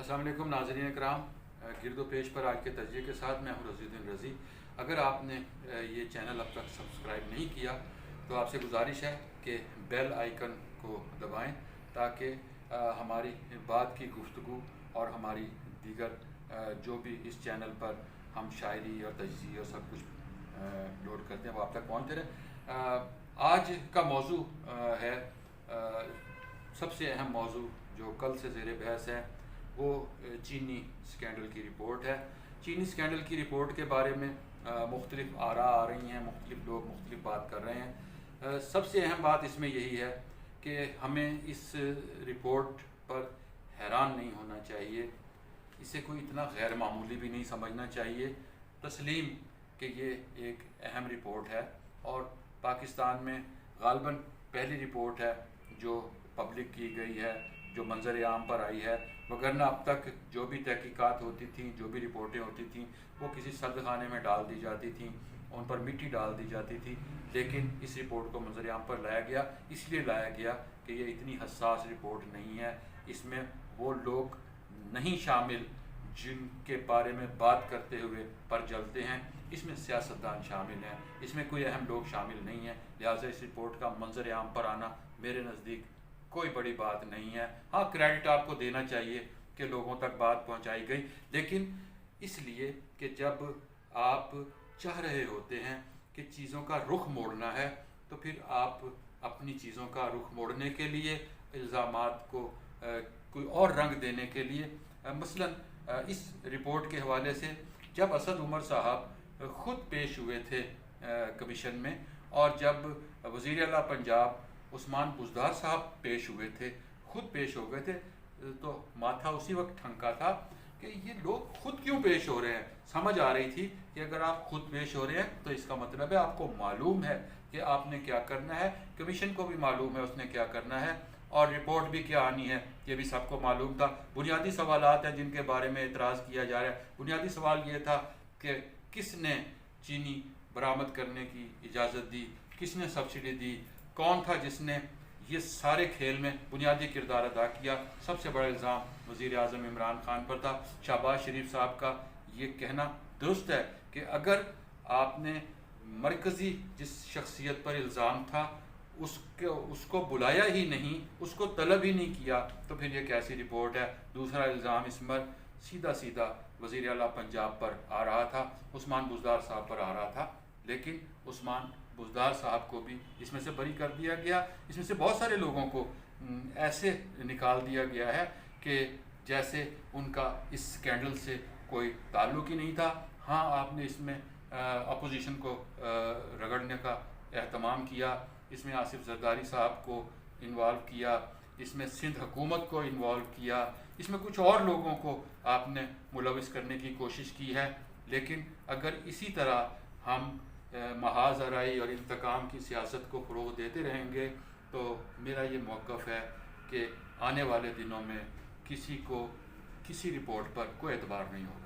السلام علیکم ناظرین کرام، گرد و پیش پر آج کے تجزیے کے ساتھ میں ہوں رضی الدین رضی۔ اگر آپ نے یہ چینل اب تک سبسکرائب نہیں کیا تو آپ سے گزارش ہے کہ بیل آئیکن کو دبائیں تاکہ ہماری بعد کی گفتگو اور ہماری دیگر جو بھی اس چینل پر ہم شاعری اور تجزیے اور سب کچھ لوڈ کرتے ہیں وہ آپ تک پہنچتے رہے۔ آج کا موضوع ہے سب سے اہم موضوع جو کل سے زیر بحث ہے، وہ چینی سکینڈل کی رپورٹ ہے۔ چینی سکینڈل کی رپورٹ کے بارے میں مختلف آراء آ رہی ہیں، مختلف لوگ مختلف بات کر رہے ہیں۔ سب سے اہم بات اس میں یہی ہے کہ ہمیں اس رپورٹ پر حیران نہیں ہونا چاہیے، اسے کوئی اتنا غیر معمولی بھی نہیں سمجھنا چاہیے۔ تسلیم کہ یہ ایک اہم رپورٹ ہے اور پاکستان میں غالباً پہلی رپورٹ ہے جو پبلک کی گئی ہے، جو منظر عام پر آئی ہے، وگرنہ اب تک جو بھی تحقیقات ہوتی تھیں، جو بھی رپورٹیں ہوتی تھیں، وہ کسی سرد خانے میں ڈال دی جاتی تھیں، ان پر مٹی ڈال دی جاتی تھی۔ لیکن اس رپورٹ کو منظر عام پر لایا گیا، اس لیے لایا گیا کہ یہ اتنی حساس رپورٹ نہیں ہے، اس میں وہ لوگ نہیں شامل جن کے بارے میں بات کرتے ہوئے پر جلتے ہیں، اس میں سیاستدان شامل ہیں، اس میں کوئی اہم لوگ شامل نہیں ہیں، لہٰذا اس رپورٹ کا منظر عام پر آنا میرے نزدیک کوئی بڑی بات نہیں ہے۔ ہاں، کریڈٹ آپ کو دینا چاہیے کہ لوگوں تک بات پہنچائی گئی، لیکن اس لیے کہ جب آپ چاہ رہے ہوتے ہیں کہ چیزوں کا رخ موڑنا ہے تو پھر آپ اپنی چیزوں کا رخ موڑنے کے لیے الزامات کو کوئی اور رنگ دینے کے لیے مثلاً اس رپورٹ کے حوالے سے جب اسد عمر صاحب خود پیش ہوئے تھے کمیشن میں، اور جب وزیر اعلیٰ پنجاب عثمان بزدار صاحب پیش ہوئے تھے، خود پیش ہو گئے تھے، تو ماتھا اسی وقت ٹھنکا تھا کہ یہ لوگ خود کیوں پیش ہو رہے ہیں۔ سمجھ آ رہی تھی کہ اگر آپ خود پیش ہو رہے ہیں تو اس کا مطلب ہے آپ کو معلوم ہے کہ آپ نے کیا کرنا ہے، کمیشن کو بھی معلوم ہے اس نے کیا کرنا ہے، اور رپورٹ بھی کیا آنی ہے یہ بھی سب کو معلوم تھا۔ بنیادی سوالات ہیں جن کے بارے میں اعتراض کیا جا رہا ہے۔ بنیادی سوال یہ تھا کہ کس نے چینی برآمد کرنے کی اجازت دی، کس نے سبسڈی دی، کون تھا جس نے یہ سارے کھیل میں بنیادی کردار ادا کیا۔ سب سے بڑا الزام وزیر اعظم عمران خان پر تھا۔ شہباز شریف صاحب کا یہ کہنا درست ہے کہ اگر آپ نے مرکزی جس شخصیت پر الزام تھا اس کو بلایا ہی نہیں، اس کو طلب ہی نہیں کیا تو پھر یہ کیسی رپورٹ ہے۔ دوسرا الزام اس پر سیدھا وزیر اعلیٰ پنجاب پر آ رہا تھا، عثمان بزدار صاحب پر آ رہا تھا، لیکن عثمان بزدار صاحب کو بھی اس میں سے بری کر دیا گیا۔ اس میں سے بہت سارے لوگوں کو ایسے نکال دیا گیا ہے کہ جیسے ان کا اس سکینڈل سے کوئی تعلق ہی نہیں تھا۔ ہاں، آپ نے اس میں اپوزیشن کو رگڑنے کا اہتمام کیا، اس میں آصف زرداری صاحب کو انوالو کیا، اس میں سندھ حکومت کو انوالو کیا، اس میں کچھ اور لوگوں کو آپ نے ملوث کرنے کی کوشش کی ہے۔ لیکن اگر اسی طرح ہم محاذ آرائی اور انتقام کی سیاست کو فروغ دیتے رہیں گے تو میرا یہ موقف ہے کہ آنے والے دنوں میں کسی کو کسی رپورٹ پر کوئی اعتبار نہیں ہوگا۔